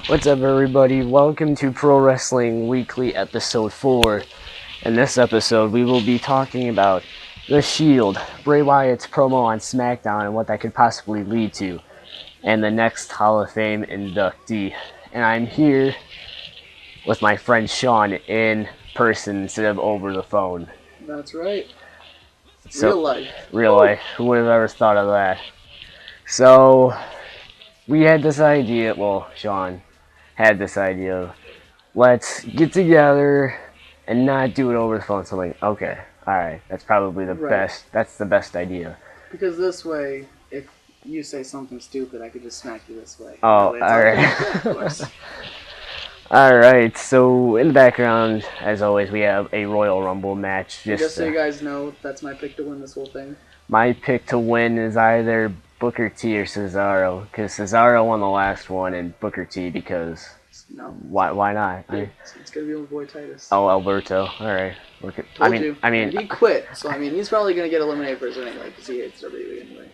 What's up, everybody? Welcome to Pro Wrestling Weekly Episode 4. In this episode, we will be talking about The Shield, Bray Wyatt's promo on SmackDown and what that could possibly lead to, and the next Hall of Fame inductee. And I'm here with my friend Sean in person instead of over the phone. That's right. So, Real life. Real life. Who would have ever thought of that? So, we had this idea, well, Sean had this idea, let's get together and not do it over the phone. So I'm like, okay, alright, that's probably the best, that's the best idea. Because this way, if you say something stupid, I could just smack you this way. Oh, alright. Yeah, of course. Alright, so in the background, as always, we have a Royal Rumble match. Just so you guys know, that's my pick to win this whole thing. My pick to win is either Booker T or Cesaro, because Cesaro won the last one, and Booker T because why not? It's gonna be my boy Titus. Oh, Alberto. All right. I mean, and he quit, so I mean, he's probably gonna get eliminated first anyway, because he hates WWE anyway.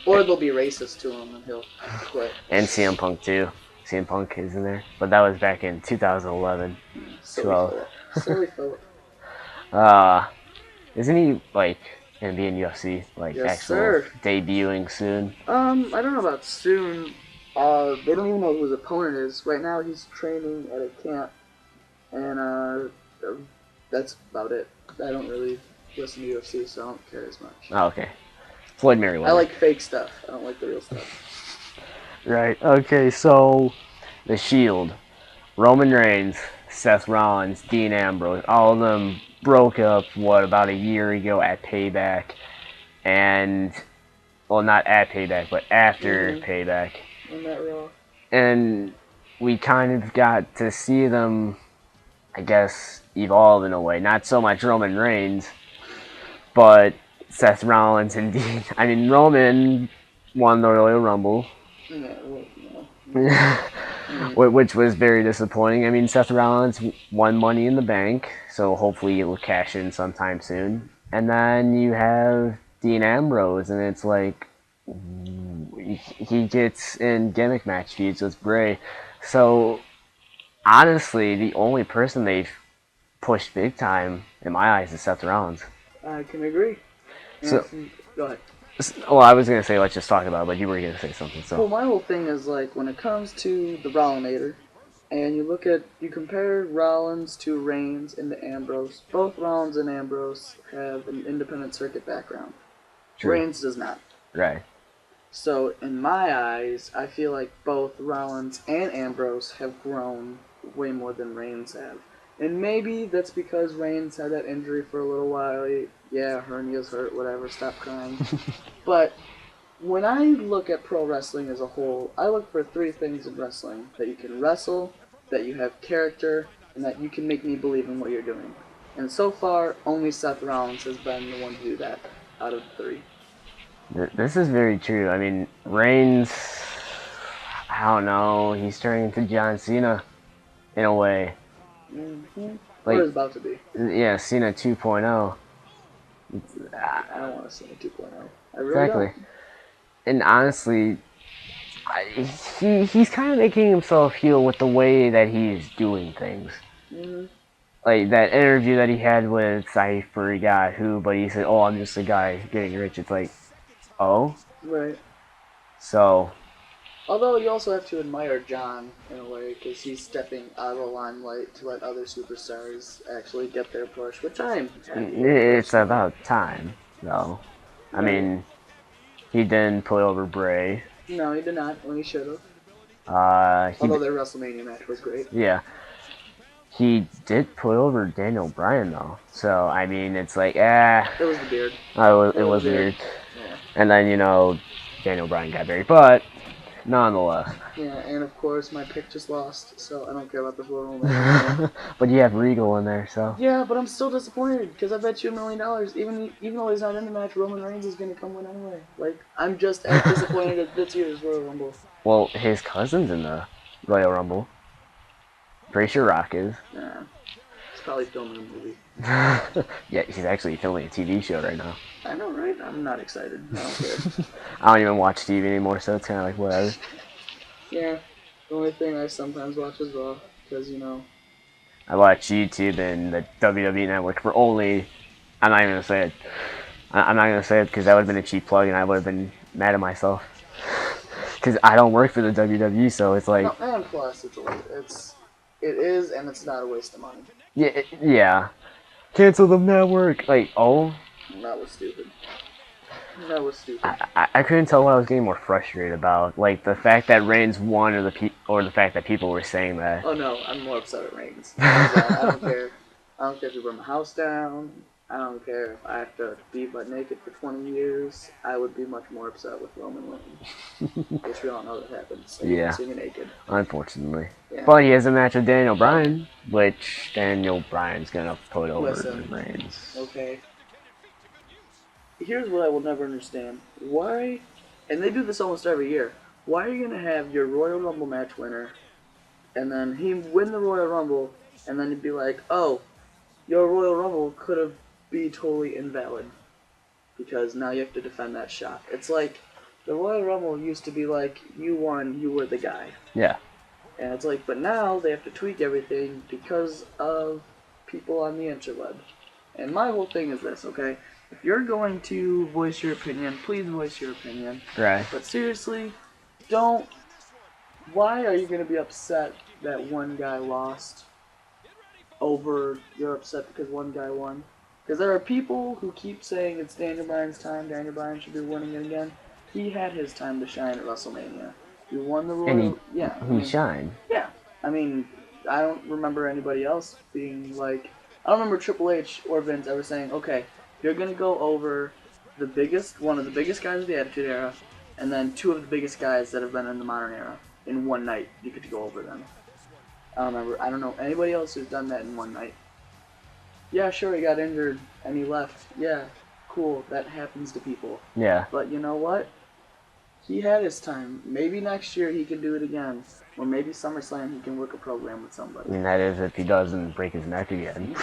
Or they'll be racist to him and he'll quit. And CM Punk too. CM Punk is in there, but that was back in 2011. Silly Philip. Isn't he like gonna be in UFC, like debuting soon? I don't know about soon. They don't even know who his opponent is. Right now, he's training at a camp, and that's about it. I don't really listen to UFC, so I don't care as much. Oh, okay. Floyd Mayweather. I like fake stuff. I don't like the real stuff. Right. Okay. So, The Shield, Roman Reigns, Seth Rollins, Dean Ambrose, all of them broke up, about a year ago at Payback, and, well, not at Payback, but after Payback. And we kind of got to see them, I guess, evolve in a way. Not so much Roman Reigns, but Seth Rollins and Dean. I mean, Roman won the Royal Rumble. Which was very disappointing. I mean, Seth Rollins won Money in the Bank, so hopefully it will cash in sometime soon. And then you have Dean Ambrose, and it's like he gets in gimmick match feuds with Bray. So honestly, the only person they've pushed big time in my eyes is Seth Rollins. I can agree. So go ahead. Well, I was going to say let's just talk about it, but you were going to say something. So. Well, my whole thing is like when it comes to the Rollinator, and you compare Rollins to Reigns and to Ambrose. Both Rollins and Ambrose have an independent circuit background. True. Reigns does not. Right. So in my eyes, I feel like both Rollins and Ambrose have grown way more than Reigns have. And maybe that's because Reigns had that injury for a little while. Hernia's hurt, whatever, stop crying. But when I look at pro wrestling as a whole, I look for three things in wrestling. That you can wrestle, that you have character, and that you can make me believe in what you're doing. And so far, only Seth Rollins has been the one to do that out of the three. This is very true. I mean, Reigns, I don't know, he's turning into John Cena in a way. Mm-hmm. Like, or is about to be. Yeah, Cena 2.0. I don't want to Cena 2.0. I really exactly. don't. And honestly, he's kind of making himself heel with the way that he's doing things. Mm-hmm. Like that interview that he had with, I forgot who, but he said, "Oh, I'm just a guy getting rich." It's like, oh? Right. So. Although you also have to admire John in a way, because he's stepping out of the limelight to let other superstars actually get their push, which I'm happy with. It's about time, though. I mean, he didn't put over Bray. No, he did not, when he should have. Although their WrestleMania match was great. Yeah. He did put over Daniel Bryan, though. So, I mean, it's like, It was the beard. It was weird. Yeah. And then, Daniel Bryan got buried. But, nonetheless. Yeah, and of course, my pick just lost, so I don't care about this Royal Rumble. But you have Regal in there, so. Yeah, but I'm still disappointed, because I bet you $1 million, even though he's not in the match, Roman Reigns is going to come win anyway. Like, I'm just as disappointed as this year's Royal Rumble. Well, his cousin's in the Royal Rumble. Pretty sure Rock is. Yeah. He's probably filming a movie. Yeah, he's actually filming a TV show right now. I know, right? I'm not excited. I don't care. I don't even watch TV anymore, so it's kind of like whatever. Yeah. The only thing I sometimes watch is Raw, because, you know. I watch YouTube and the WWE Network for only. I'm not even gonna say it. I'm not gonna say it because that would have been a cheap plug, and I would have been mad at myself. Because I don't work for the WWE, so it's like, No, and plus, it is, and it's not a waste of money. yeah. Cancel the network. Like, oh, That was stupid. That was stupid. I couldn't tell what I was getting more frustrated about. Like the fact that Reigns won, or the fact that people were saying that. Oh no, I'm more upset at Reigns. I don't care. I don't care if you burn my house down. I don't care if I have to be butt naked for 20 years. I would be much more upset with Roman winning, which we all know that happens. So you can Yeah, see me naked. unfortunately. Yeah. But he has a match with Daniel Bryan, which Daniel Bryan's gonna put over Listen. Reigns. Okay. Here's what I will never understand. Why, and they do this almost every year, why are you going to have your Royal Rumble match winner, and then he win the Royal Rumble, and then you'd be like, oh, your Royal Rumble could have be totally invalid, because now you have to defend that shot. It's like, the Royal Rumble used to be like, you won, you were the guy. Yeah. And it's like, but now they have to tweak everything because of people on the interweb. And my whole thing is this, okay? If you're going to voice your opinion, please voice your opinion. Right. But seriously, don't. Why are you going to be upset that one guy lost over you're upset because one guy won? Because there are people who keep saying it's Daniel Bryan's time, Daniel Bryan should be winning it again. He had his time to shine at WrestleMania. He won the Royal. He shined. Yeah. I mean, I don't remember anybody else being like. I don't remember Triple H or Vince ever saying, okay, you're going to go over one of the biggest guys of the Attitude Era, and then two of the biggest guys that have been in the modern era in one night. You get to go over them. I don't remember. I don't know anybody else who's done that in one night. Yeah, sure, he got injured and he left. Yeah, cool. That happens to people. Yeah. But you know what? He had his time. Maybe next year he can do it again. Or maybe SummerSlam he can work a program with somebody. I mean, that is if he doesn't break his neck again.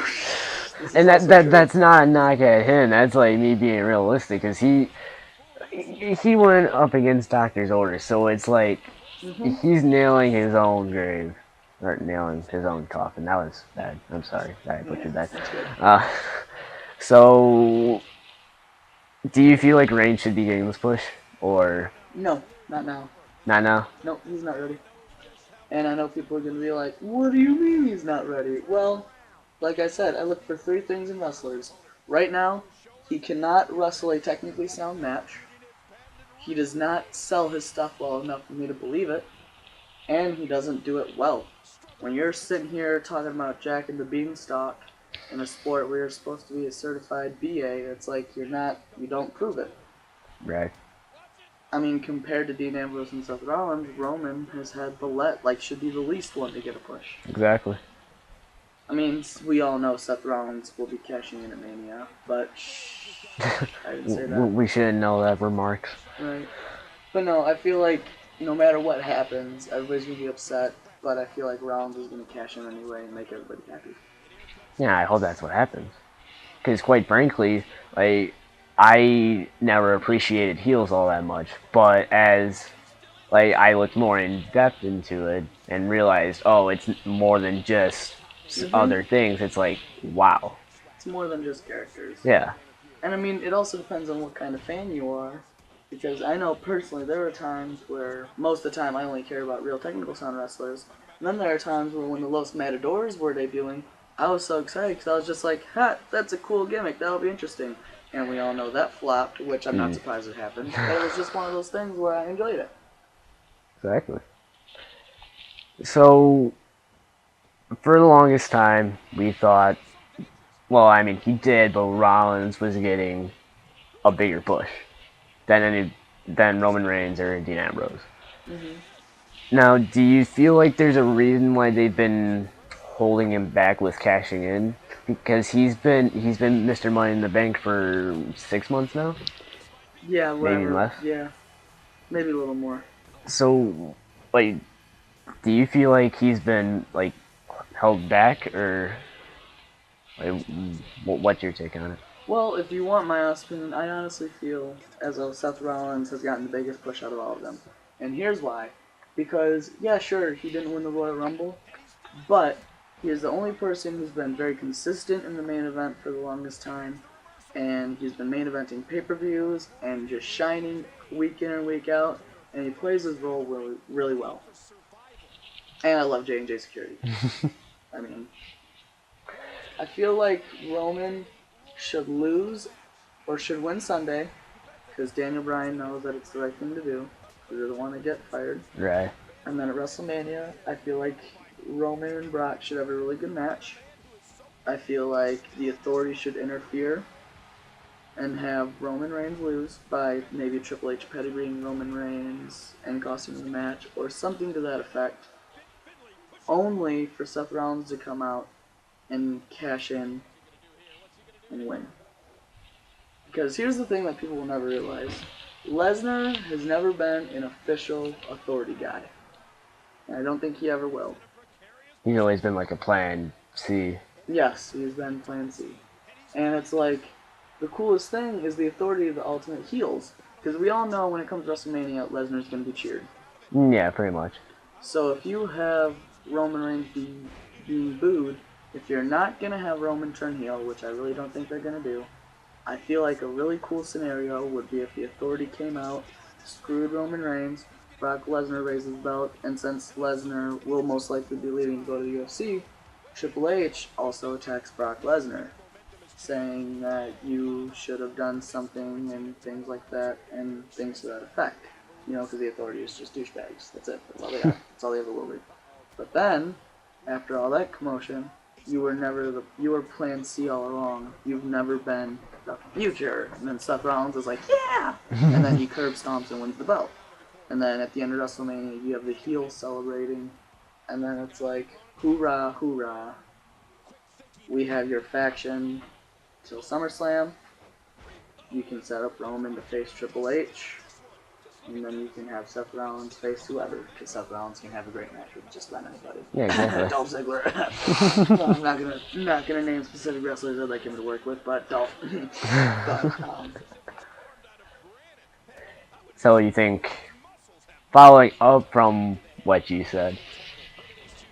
And that's not a knock at him. That's like me being realistic, because he went up against doctor's orders, so it's like he's nailing his own grave, or nailing his own coffin. That was bad. I'm sorry, I butchered that. So, do you feel like Reigns should be getting this push, or no, not now. not now? No, he's not ready. And I know people are gonna be like, "What do you mean he's not ready?" Well, like I said, I look for three things in wrestlers. Right now, he cannot wrestle a technically sound match. He does not sell his stuff well enough for me to believe it. And he doesn't do it well. When you're sitting here talking about Jack and the Beanstalk in a sport where you're supposed to be a certified BA, it's like you don't prove it. Right. I mean, compared to Dean Ambrose and Seth Rollins, Roman has had should be the least one to get a push. Exactly. I mean, we all know Seth Rollins will be cashing in at Mania, but I didn't say that. We shouldn't know that remarks. Right. But no, I feel like no matter what happens, everybody's going to be upset, but I feel like Rollins is going to cash in anyway and make everybody happy. Yeah, I hope that's what happens. Because quite frankly, I never appreciated heels all that much, but as I looked more in depth into it and realized, oh, it's more than just other things. It's like, wow. It's more than just characters. Yeah. And I mean, it also depends on what kind of fan you are. Because I know personally there are times where, most of the time, I only care about real technical sound wrestlers. And then there are times where when the Los Matadors were debuting, I was so excited because I was just like, ha, that's a cool gimmick, that'll be interesting. And we all know that flopped, which I'm not surprised it happened. But it was just one of those things where I enjoyed it. Exactly. So, for the longest time, we thought, well, I mean, he did, but Rollins was getting a bigger push than Roman Reigns or Dean Ambrose. Now, do you feel like there's a reason why they've been holding him back with cashing in? Because he's been Mr. Money in the Bank for 6 months now? Yeah, whatever. Maybe less? Yeah, maybe a little more. So, do you feel like he's been, held back, or what's your take on it? Well, if you want my honest opinion, I honestly feel as though Seth Rollins has gotten the biggest push out of all of them. And here's why. Because, yeah, sure, he didn't win the Royal Rumble, but he is the only person who's been very consistent in the main event for the longest time, and he's been main eventing pay-per-views and just shining week in and week out, and he plays his role really, really well. And I love J&J Security. I mean, I feel like Roman should lose or should win Sunday because Daniel Bryan knows that it's the right thing to do. He doesn't want to get fired. Right. And then at WrestleMania, I feel like Roman and Brock should have a really good match. I feel like the Authority should interfere and have Roman Reigns lose by maybe Triple H pedigreeing Roman Reigns and costing him the match or something to that effect. Only for Seth Rollins to come out and cash in and win. Because here's the thing that people will never realize. Lesnar has never been an official Authority guy. And I don't think he ever will. He's always been like a plan C. Yes, he's been plan C. And it's like, the coolest thing is the Authority of the ultimate heels. Because we all know when it comes to WrestleMania, Lesnar's going to be cheered. Yeah, pretty much. So if you have Roman Reigns being booed, if you're not going to have Roman turn heel, which I really don't think they're going to do, I feel like a really cool scenario would be if the Authority came out, screwed Roman Reigns, Brock Lesnar raised his belt, and since Lesnar will most likely be leaving to go to the UFC, Triple H also attacks Brock Lesnar, saying that you should have done something and things like that, and things to that effect. You know, because the Authority is just douchebags. That's it. That's all they are. That's all they ever will be. But then, after all that commotion, you were plan C all along. You've never been the future. And then Seth Rollins is like, yeah! And then he curb stomps and wins the belt. And then at the end of WrestleMania, you have the heel celebrating. And then it's like, hoorah, hoorah. We have your faction till SummerSlam. You can set up Roman to face Triple H. And then you can have Seth Rollins face whoever, because Seth Rollins can have a great match with just about anybody. Yeah, exactly. Dolph Ziggler. Well, I'm not gonna name specific wrestlers I'd like him to work with, but Dolph. So you think, following up from what you said,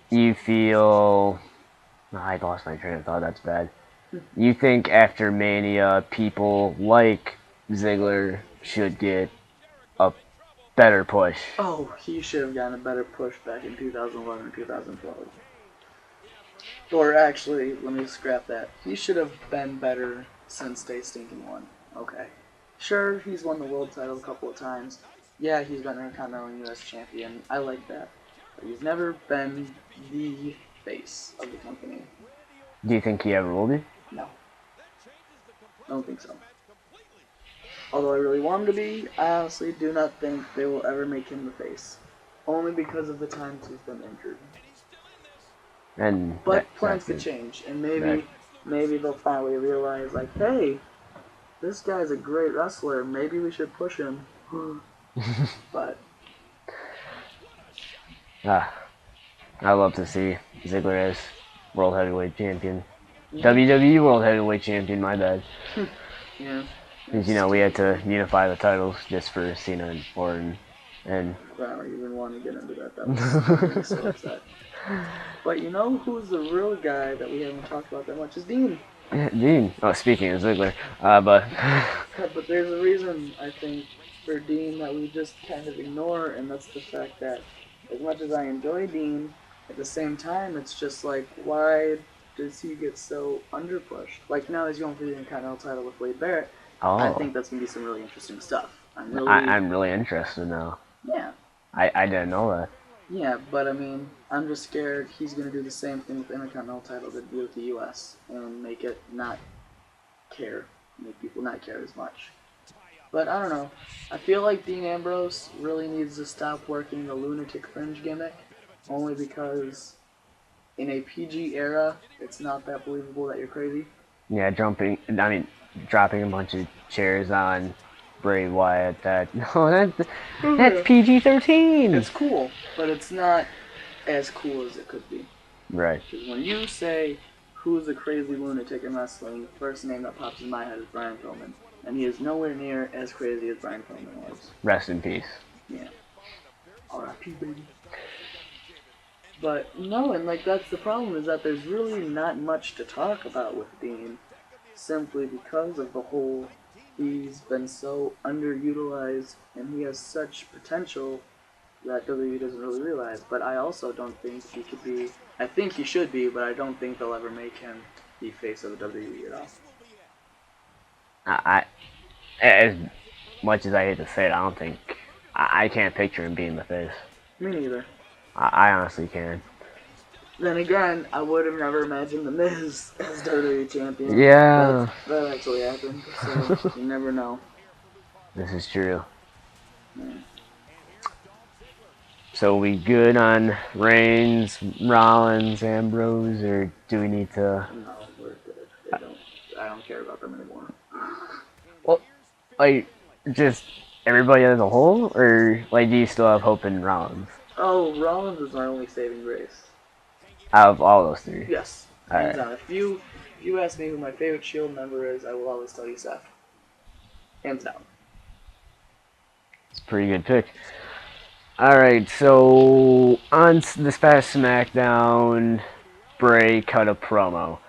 you feel... Oh, I lost my train of thought, that's bad. You think after Mania, people like Ziggler should get a better push? Oh, he should have gotten a better push back in 2011 or 2012. Or actually, let me scrap that. He should have been better since Stay Stinking won. Okay. Sure, he's won the world title a couple of times. Yeah, he's been Intercontinental US champion. I like that. But he's never been the face of the company. Do you think he ever will be? No. I don't think so. Although I really want him to be, I honestly do not think they will ever make him the face. Only because of the times he's been injured. But plans could change, and maybe they'll finally realize, like, hey, this guy's a great wrestler, maybe we should push him. But I love to see Ziggler as World Heavyweight Champion. WWE World Heavyweight Champion, my bad. Yeah. Because, you know, we had to unify the titles just for Cena and Orton. And I don't even want to get into that. That was me so upset. But you know who's the real guy that we haven't talked about that much is Dean. Dean. Oh, speaking of Ziggler, but But there's a reason, I think, for Dean that we just kind of ignore, and that's the fact that as much as I enjoy Dean, at the same time, it's just like, why does he get so underpushed? Like now he's going for the Intercontinental title with Wade Barrett. I think that's going to be some really interesting stuff. I'm really interested now. Yeah. I didn't know that. Yeah, but I mean, I'm just scared he's going to do the same thing with the Intercontinental title that he did with the US and make it not care, make people not care as much. But I don't know. I feel like Dean Ambrose really needs to stop working the lunatic fringe gimmick, only because in a PG era, it's not that believable that you're crazy. Yeah, dropping a bunch of chairs on Bray Wyatt. That's PG-13. It's cool, but it's not as cool as it could be. Right. Because when you say who's a crazy lunatic in wrestling, the first name that pops in my head is Brian Pillman, and he is nowhere near as crazy as Brian Pillman was. Rest in peace. Yeah. R.I.P. baby. But no, and like that's the problem is that there's really not much to talk about with Dean, simply because of the whole he's been so underutilized and he has such potential that WWE doesn't really realize. But I also don't think he could be. I think he should be, but I don't think they'll ever make him the face of the WWE at all. As much as I hate to say it, I don't think I can't picture him being the face. Me neither. I honestly can. Then again, I would have never imagined The Miz as WWE champion. Yeah. That actually happened, so you never know. This is true. Yeah. So we good on Reigns, Rollins, Ambrose, or do we need to? No, we're good. I don't care about them anymore. Well, like just everybody as a whole, or like do you still have hope in Rollins? Oh, Rollins is my only saving grace. Out of all those three. Yes, hands down. If you ask me who my favorite Shield member is, I will always tell you Seth. Hands down. It's a pretty good pick. Alright, so on this past SmackDown, Bray cut a promo.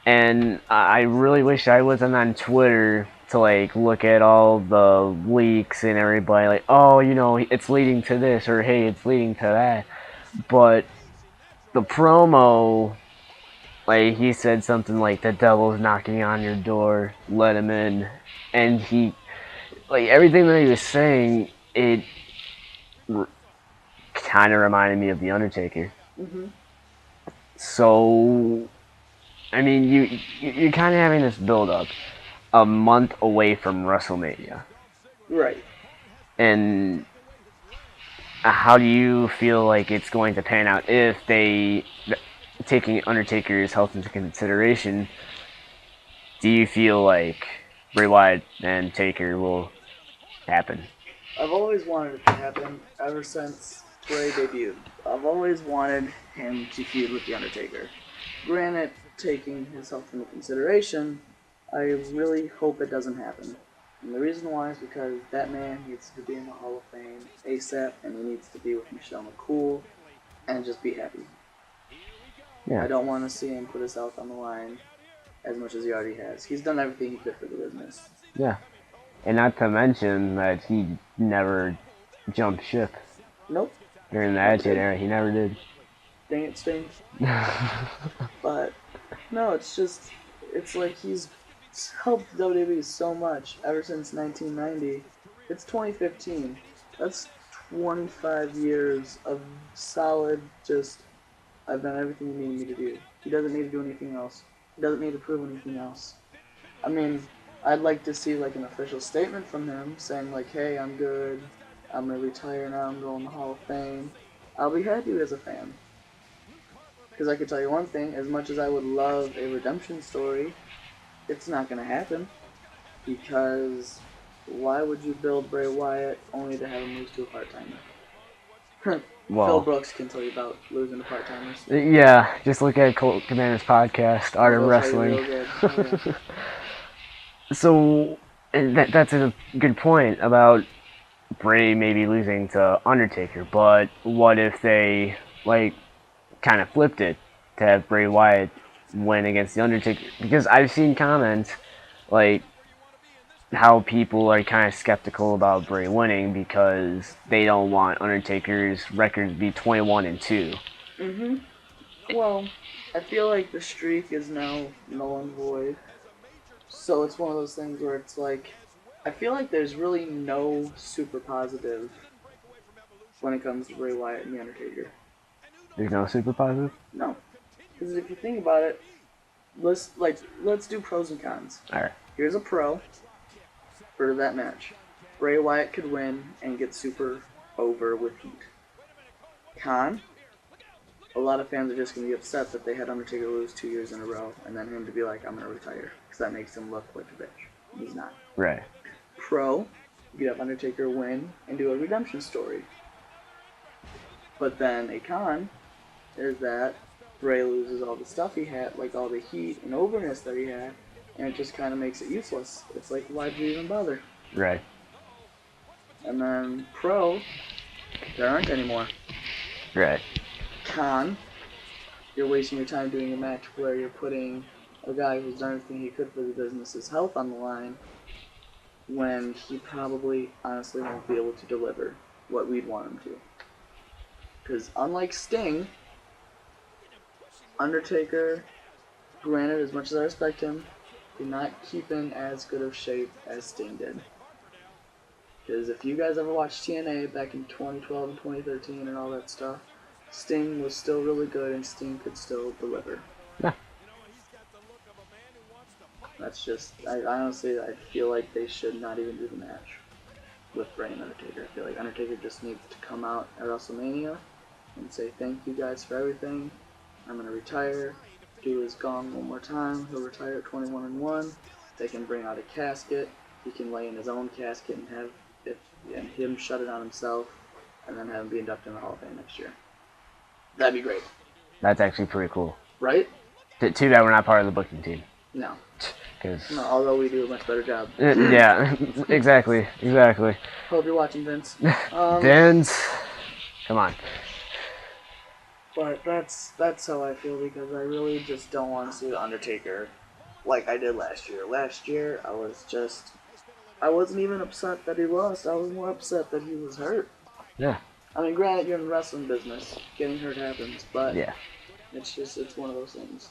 And I really wish I wasn't on Twitter to like look at all the leaks and everybody like, oh, you know, it's leading to this, or hey, it's leading to that. But the promo, like, he said something like, the devil's knocking on your door, let him in. And he, like, everything that he was saying, it kind of reminded me of The Undertaker. Mm-hmm. So, I mean, you're kind of having this build-up a month away from WrestleMania. Right. And how do you feel like it's going to pan out if they, taking Undertaker's health into consideration, do you feel like Bray Wyatt and Taker will happen? I've always wanted it to happen ever since Bray debuted. I've always wanted him to feud with The Undertaker. Granted, taking his health into consideration, I really hope it doesn't happen. And the reason why is because that man needs to be in the Hall of Fame ASAP, and he needs to be with Michelle McCool and just be happy. Yeah. I don't want to see him put his health on the line as much as he already has. He's done everything he could for the business. Yeah. And not to mention that he never jumped ship. Nope. During the Attitude Era, he never did. Dang it, Sting. But, no, it's like he's helped WWE so much ever since 1990. It's 2015. That's 25 years of solid, just, I've done everything you need me to do. He doesn't need to do anything else. He doesn't need to prove anything else. I mean, I'd like to see like an official statement from him saying like, hey, I'm good. I'm going to retire now. I'm going to the Hall of Fame. I'll be happy as a fan. Because I can tell you one thing, as much as I would love a redemption story, it's not going to happen. Because why would you build Bray Wyatt only to have him lose to a part-timer? Well, Phil Brooks can tell you about losing to part-timers. Yeah, just look at Colt Commander's podcast, Art of Wrestling. Real good. Oh, yeah. So, that's a good point about Bray maybe losing to Undertaker, but what if they, like, kind of flipped it to have Bray Wyatt win against the Undertaker? Because I've seen comments, like, how people are kind of skeptical about Bray winning because they don't want Undertaker's record to be 21-2. Mm-hmm. Well, I feel like the streak is now null and void. So it's one of those things where it's like, I feel like there's really no super positive when it comes to Bray Wyatt and The Undertaker. There's no super positive? No. Because if you think about it, let's do pros and cons. Alright. Here's a pro for that match. Bray Wyatt could win and get super over with heat. Con, a lot of fans are just going to be upset that they had Undertaker lose 2 years in a row and then him to be like, I'm going to retire. Because that makes him look like a bitch. He's not. Right. Pro, you could have Undertaker win and do a redemption story. But then a con is that Bray loses all the stuff he had, like all the heat and overness that he had, and it just kind of makes it useless. It's like, why'd you even bother? Right. And then pro, there aren't any more. Right. Con, you're wasting your time doing a match where you're putting a guy who's done everything he could for the business's health on the line when he probably honestly won't be able to deliver what we'd want him to. Because unlike Sting, Undertaker, granted, as much as I respect him, did not keep in as good of shape as Sting did. Because if you guys ever watched TNA back in 2012 and 2013 and all that stuff, Sting was still really good and Sting could still deliver. Yeah. That's just, I honestly, I feel like they should not even do the match with Bray and Undertaker. I feel like Undertaker just needs to come out at WrestleMania and say thank you guys for everything. I'm going to retire. Do his gong one more time. He'll retire at 21-1. They can bring out a casket. He can lay in his own casket and have it, and him shut it on himself, and then have him be inducted in the Hall of Fame next year. That'd be great. That's actually pretty cool. Right? Too bad we're not part of the booking team. No. Cause No, although we do a much better job. yeah, exactly. Hope you're watching, Vince. Vince, come on. But that's how I feel, because I really just don't want to see the Undertaker like I did last year. Last year, I wasn't even upset that he lost. I was more upset that he was hurt. Yeah. I mean, granted, you're in the wrestling business. Getting hurt happens, but Yeah. it's one of those things.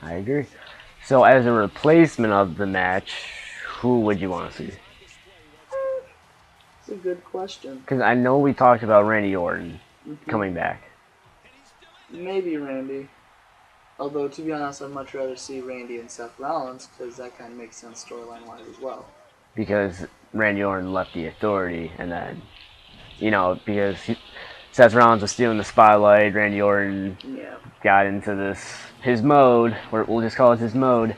I agree. So, as a replacement of the match, who would you want to see? It's a good question. Because I know we talked about Randy Orton coming back. Maybe Randy. Although, to be honest, I'd much rather see Randy and Seth Rollins, because that kind of makes sense storyline-wise as well. Because Randy Orton left the Authority, and then, because Seth Rollins was stealing the spotlight, Randy Orton got into his mode, or we'll just call it his mode,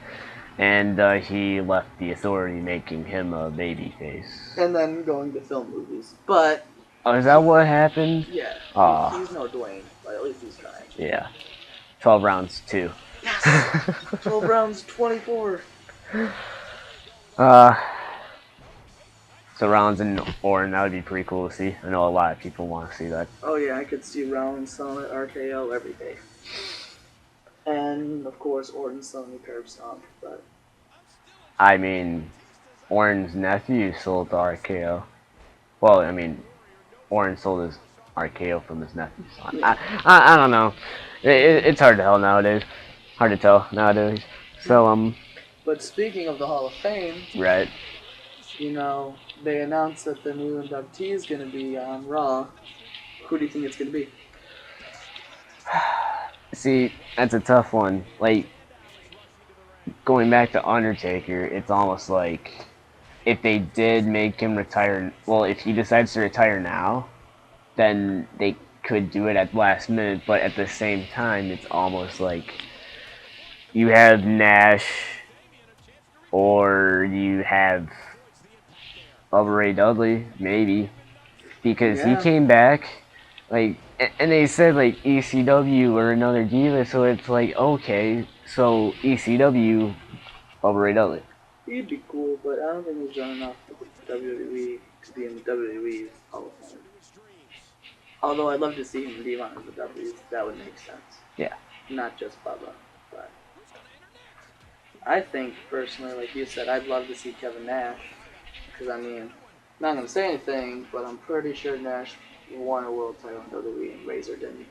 and he left the Authority, making him a babyface. And then going to film movies. But... Oh, is that what happened? Yeah. He's no Dwayne, but at least he's trying. Yeah. 12 rounds, too. Yes! 12 rounds, 24. So Rollins and Orton, that would be pretty cool to see. I know a lot of people want to see that. Oh yeah, I could see Rollins selling at RKO every day. And, of course, Orton selling the curb stomp, but... I mean, Orton's nephew sold the RKO. Well, I mean, Orton sold his RKO from his nephew. So I don't know. It's hard to tell nowadays. Hard to tell nowadays. So, But speaking of the Hall of Fame... Right. They announced that the new inductee is going to be on Raw. Who do you think it's going to be? See, that's a tough one. Like, going back to Undertaker, it's almost like if they did make him retire, well, if he decides to retire now, then they could do it at the last minute, but at the same time, it's almost like you have Nash or you have Ray Dudley, maybe, because he came back, like, and they said, like, ECW or another diva, so it's like, okay, so ECW, Ray Dudley. He'd be cool, but I don't think he's done enough with WWE to be in the WWE's Hall of Fame. Although I'd love to see him be on the W's, that would make sense. Yeah. Not just Bubba, but... I think, personally, like you said, I'd love to see Kevin Nash. Because, I mean, not going to say anything, but I'm pretty sure Nash won a world title in WWE and Razor didn't.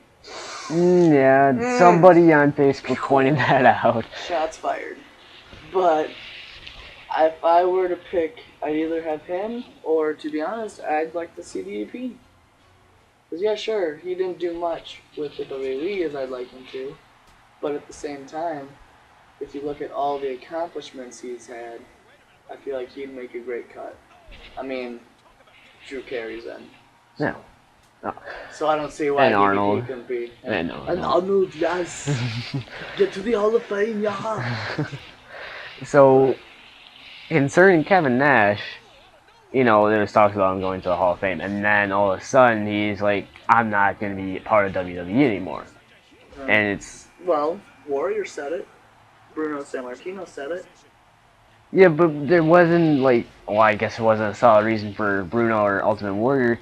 Somebody on Facebook pointed that out. Shots fired. But if I were to pick, I'd either have him, or to be honest, I'd like to see the EP. Because, yeah, sure, he didn't do much with the WWE as I'd like him to. But at the same time, if you look at all the accomplishments he's had, I feel like he'd make a great cut. I mean, Drew Carey's in. No. So I don't see why Arnold. he couldn't be. And Arnold, yes. Get to the Hall of Fame, yeah. So, concerning Kevin Nash, there was talks about him going to the Hall of Fame, and then all of a sudden he's like, I'm not going to be part of WWE anymore. And it's... Well, Warrior said it. Bruno Sammartino said it. Yeah, but there wasn't, like... Well, I guess it wasn't a solid reason for Bruno or Ultimate Warrior,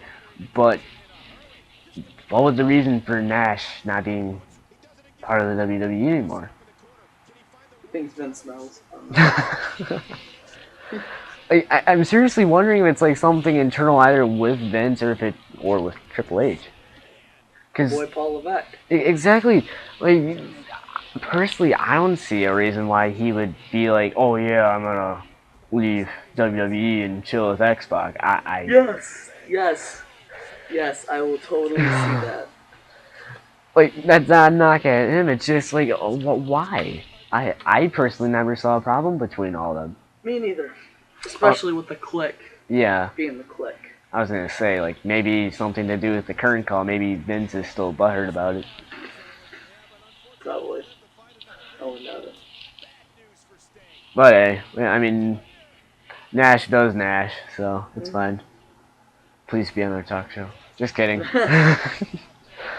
but what was the reason for Nash not being part of the WWE anymore? Things Vince smells. I'm seriously wondering if it's like something internal either with Vince or with Triple H. Boy Paul Levesque. Exactly. Like, personally, I don't see a reason why he would be like, oh yeah, I'm gonna leave WWE and chill with X-Pac. Yes, I will totally see that. Like, that's not a knock at him. It's just like, oh, why? I personally never saw a problem between all of them. Me neither. Especially with the Click. Yeah. Being the Click. I was gonna say, like, maybe something to do with the current call. Maybe Vince is still butthurt about it. Probably. I wouldn't doubt it. But hey, I mean, Nash does Nash, so it's fine. Please be on our talk show. Just kidding. That'd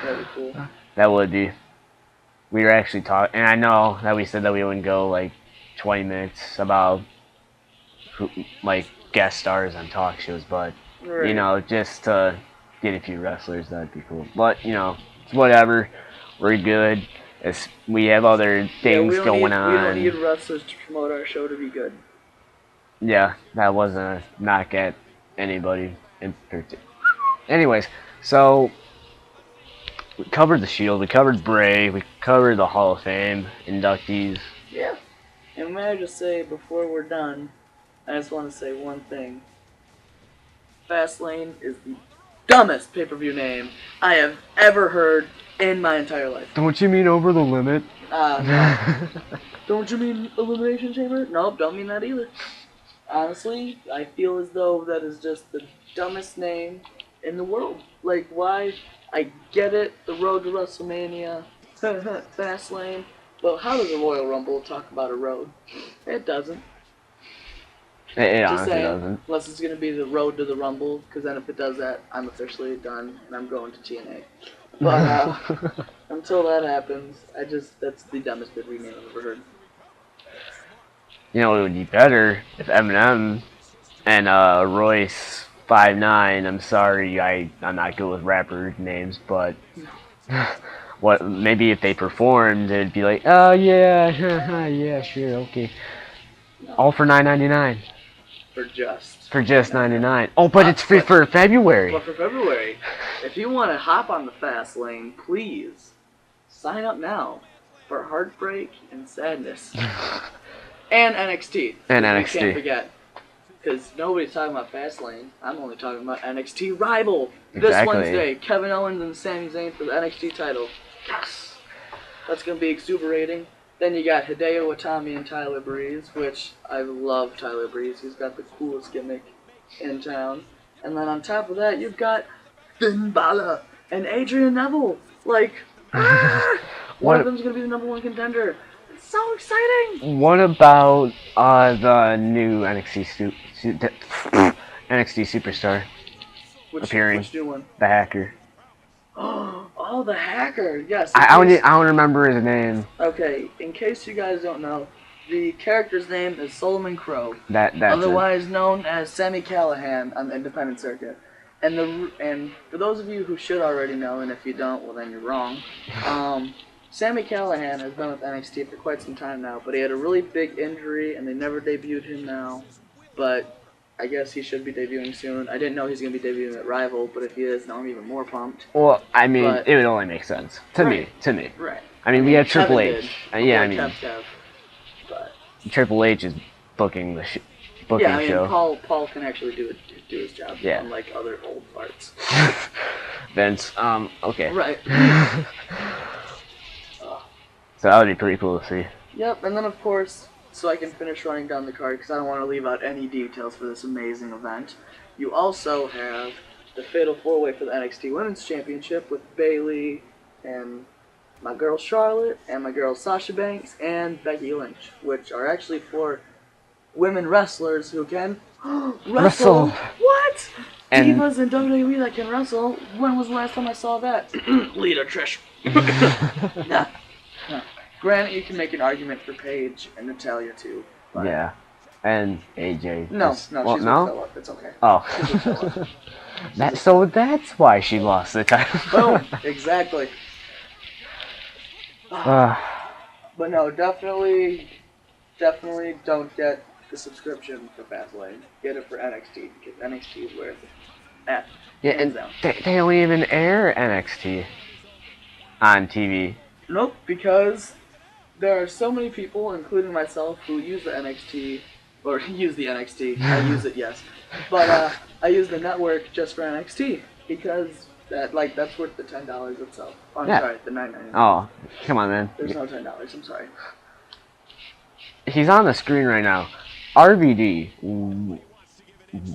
be cool. That would be. We were actually talking, and I know that we said that we wouldn't go like 20 minutes about like guest stars on talk shows, but Right. you know, just to get a few wrestlers, that'd be cool. But you know, whatever. We're good. We have other things going on. We don't need wrestlers to promote our show to be good. Yeah, that wasn't a knock at anybody in particular. Anyways, so we covered the Shield, we covered Bray, we covered the Hall of Fame inductees. Yeah. And may I just say, before we're done, I just want to say one thing. Fastlane is the dumbest pay-per-view name I have ever heard in my entire life. Don't you mean Over the Limit? No. Don't you mean Elimination Chamber? Nope, don't mean that either. Honestly, I feel as though that is just the dumbest name in the world. Like, why? I get it, the road to WrestleMania, Fastlane, but how does a Royal Rumble talk about a road? It doesn't. It Just honestly saying, doesn't. unless it's going to be the road to the Rumble, because then if it does that, I'm officially done, and I'm going to TNA. But until that happens, that's the dumbest bit rename I've ever heard. You know, it would be better if Eminem and Royce 5'9". I'm sorry, I'm not good with rapper names, but maybe if they performed, it'd be like, oh yeah, yeah, sure, okay. No. All for $9.99. For just $99. Oh, but it's free for February. But for February, if you want to hop on the fast lane, please sign up now for Heartbreak and Sadness. And NXT. And NXT. You can't forget. Because nobody's talking about Fastlane. I'm only talking about NXT Rival. Exactly. This Wednesday, Kevin Owens and Sami Zayn for the NXT title. Yes! That's going to be exuberating. Then you got Hideo Itami and Tyler Breeze, which I love Tyler Breeze. He's got the coolest gimmick in town. And then on top of that, you've got Finn Balor and Adrian Neville. Like, one of them's going to be the #1 contender. It's so exciting! What about the new NXT superstar appearing? Which new one? The Hacker. Oh, the Hacker. Yes. I don't remember his name. Okay, in case you guys don't know, the character's name is Solomon Crow, That's otherwise known as Sami Callihan on the independent circuit. And for those of you who should already know, and if you don't, well then you're wrong. Sami Callihan has been with NXT for quite some time now, but he had a really big injury, and they never debuted him now. But I guess he should be debuting soon. I didn't know he's going to be debuting at Rival, but if he is, now I'm even more pumped. Well, I mean, it would only make sense to me. Right. I mean, we have Triple H. Yeah, I mean, but Triple H is booking the show. Yeah, I mean, Paul can actually do his job. Yeah. Unlike other old farts. Vince, okay. Right. So that would be pretty cool to see. Yep, and then of course, so I can finish running down the card because I don't want to leave out any details for this amazing event. You also have the Fatal 4-Way for the NXT Women's Championship with Bayley and my girl Charlotte and my girl Sasha Banks and Becky Lynch, which are actually for women wrestlers who can wrestle. What? And Divas in WWE that can wrestle. When was the last time I saw that? Lita Trish. Nah. Granted, you can make an argument for Paige and Natalya too. But yeah, And AJ. No, Just, no, well, she's no? with Philip. It's okay. Oh. She's with Philip. That's why she lost the title. Boom. Exactly. Uh, But no, definitely don't get the subscription for Fastlane. Get it for NXT because NXT is worth it. yeah, Hands and down. they don't even air NXT on TV. Nope, because there are so many people, including myself, who use the NXT or use the NXT. I use it, yes, but I use the network just for NXT because that's worth the $10 itself. Oh, I'm sorry, the $9.99. Oh, come on, man. There's no $10. I'm sorry. He's on the screen right now. RVD.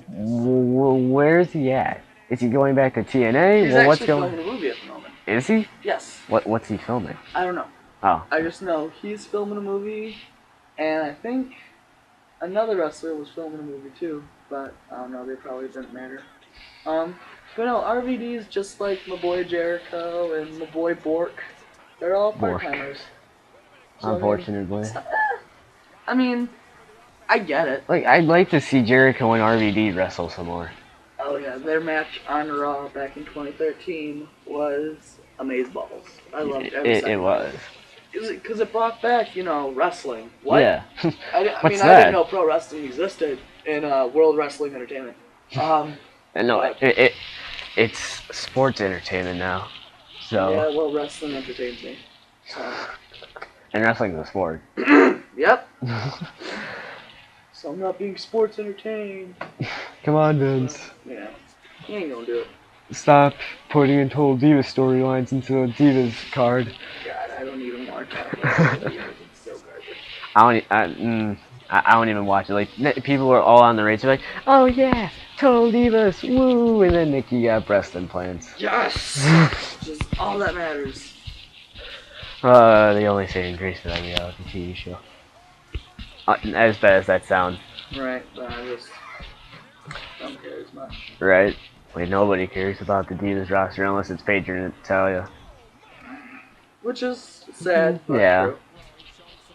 Where's he at? Is he going back to TNA? He's What's actually going? filming a movie at the moment. Is he? Yes. What's he filming? I don't know. Oh. I just know he's filming a movie, and I think another wrestler was filming a movie too, but I don't know, they probably didn't matter. But no, RVD is just like my boy Jericho and my boy Bork. They're all part-timers. So, Unfortunately. I mean, I get it. Like, I'd like to see Jericho and RVD wrestle some more. Oh yeah, their match on Raw back in 2013 was amazeballs. I loved every second. It was. Because it brought back, wrestling. What? Yeah. I didn't know pro wrestling existed in World Wrestling Entertainment. No, it's sports entertainment now. So. Yeah, well, wrestling entertains me. So. And wrestling's a sport. Yep. So I'm not being sports entertained. Come on, Vince. Yeah. He ain't gonna do it. Stop putting in Total Divas storylines into a Divas card. God, I don't even want to talk about Divas. It's so garbage. I don't even watch it. Like, people are all on the rage. They're like, oh yeah, Total Divas, woo! And then Nikki got breast implants. Yes! Just all that matters. The only saving grace for that reality TV show. As bad as that sounds. Right, but I just don't care as much. Right? Like, nobody cares about the Divas roster unless it's Patreon to tell you. Which is sad, but yeah. true.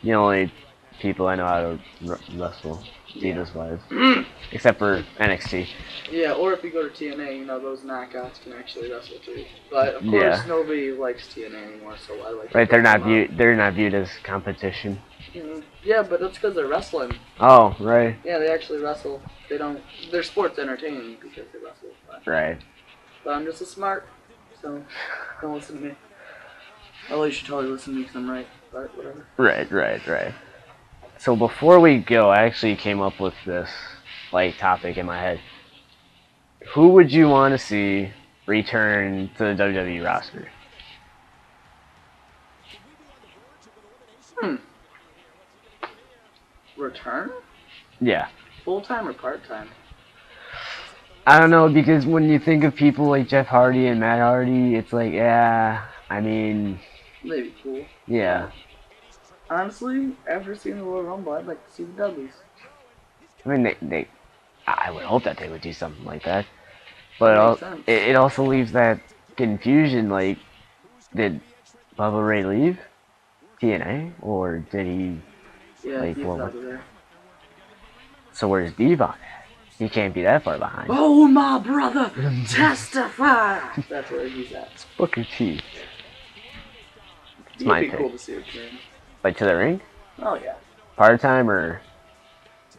The only people I know how to wrestle Divas-wise. Except for NXT. Yeah, or if you go to TNA, those knockouts can actually wrestle too. But of course, nobody likes TNA anymore, so I like. Right, they're not viewed as competition. Mm-hmm. Yeah, but that's because they're wrestling. Oh, right. Yeah, they actually wrestle. They're sports entertaining because they wrestle. Right. But I'm just a smart, so don't listen to me. Although you should totally listen to me because I'm right, but whatever. Right. So before we go, I actually came up with this, topic in my head. Who would you want to see return to the WWE roster? Return? Yeah. Full-time or part-time? I don't know, because when you think of people like Jeff Hardy and Matt Hardy, it's like, yeah, I mean... They'd be cool. Yeah. Honestly, after seeing the Royal Rumble, I'd like to see the Dudleys. I mean, I would hope that they would do something like that. But it also leaves that confusion, did Bubba Ray leave TNA? Or did he... Yeah, he's over there. So where's Devon at? He can't be that far behind. Oh, my brother, testify! That's where he's at. It's Booker T. It'd be cool to see him turn. To the ring? Oh, yeah. Part-time or...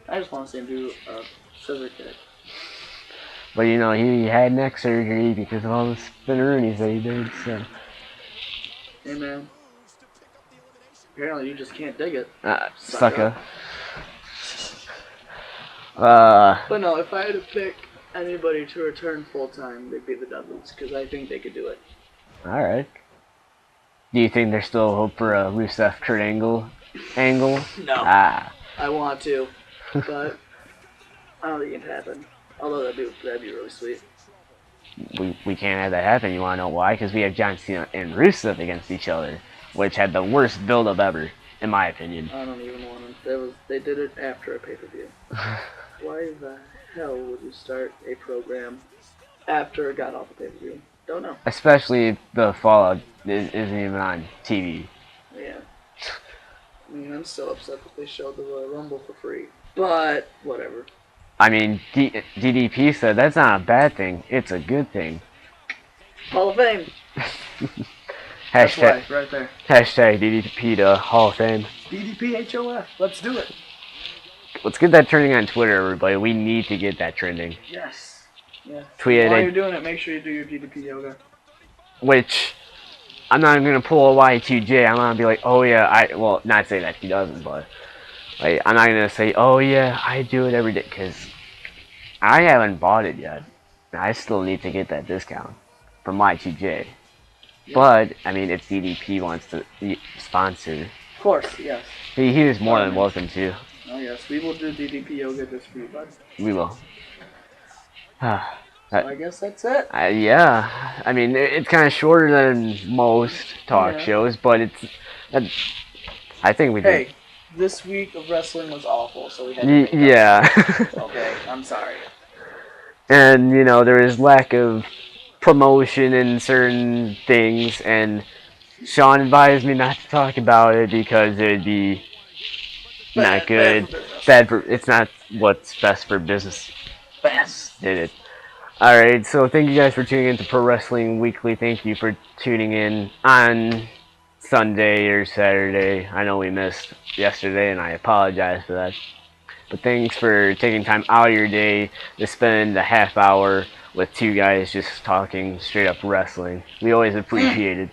I just want to see him do a scissor kick. But he had neck surgery because of all the spinneroonies that he did, so... Hey, man. Apparently you just can't dig it. Sucker. But no, if I had to pick anybody to return full-time, they'd be the Dudleys, because I think they could do it. Alright. Do you think there's still hope for a Rusev Kurt Angle? No. I want to, but I don't think it can happen. Although that'd be really sweet. We can't have that happen. You want to know why? Because we have John Cena and Rusev against each other, which had the worst build-up ever, in my opinion. I don't even want them. They did it after a pay-per-view. Why the hell would you start a program after it got off a pay-per-view? Don't know. Especially if the Fallout isn't even on TV. Yeah. I mean, I'm still upset that they showed the Royal Rumble for free. But whatever. I mean, DDP said that's not a bad thing. It's a good thing. Hall of Fame. That's Hashtag, why, right there. hashtag DDP to Hall of Fame. DDPHOF. Let's do it. Let's get that trending on Twitter, everybody. We need to get that trending. Yes. Yeah. Tweet While it, you're doing it, make sure you do your DDP yoga. which I'm not gonna pull a Y2J. I'm gonna be like, oh yeah, well, not say that he doesn't, but like, I'm not gonna say, oh yeah, I do it every day, because I haven't bought it yet. I still need to get that discount from Y2J. Yeah. But I mean, if DDP wants to sponsor, Of course, yes. he was more than welcome to. Oh yes, we will do DDP yoga just for you, bud. We will. So I guess that's it. Yeah, I mean, it's kind of shorter than most talk shows, but I think we did. Hey, this week of wrestling was awful, so we had to make Okay, I'm sorry. And, you know, there is lack of promotion in certain things, and Sean advised me not to talk about it because it would be not good. It's not what's best for business. Best. Did it. Alright, so thank you guys for tuning in to Pro Wrestling Weekly. Thank you for tuning in on Sunday or Saturday. I know we missed yesterday, and I apologize for that. But thanks for taking time out of your day to spend a half hour with two guys just talking straight up wrestling. We always appreciate it.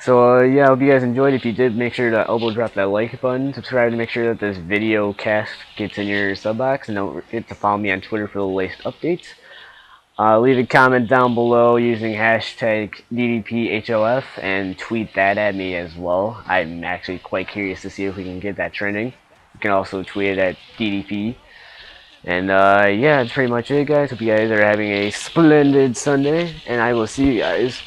So, yeah, I hope you guys enjoyed. If you did, make sure to elbow drop that like button. Subscribe to make sure that this video cast gets in your sub box. And don't forget to follow me on Twitter for the latest updates. Leave a comment down below using hashtag DDPHOF and tweet that at me as well. I'm actually quite curious to see if we can get that trending. You can also tweet it at DDP. And yeah, that's pretty much it, guys. Hope you guys are having a splendid Sunday. And I will see you guys in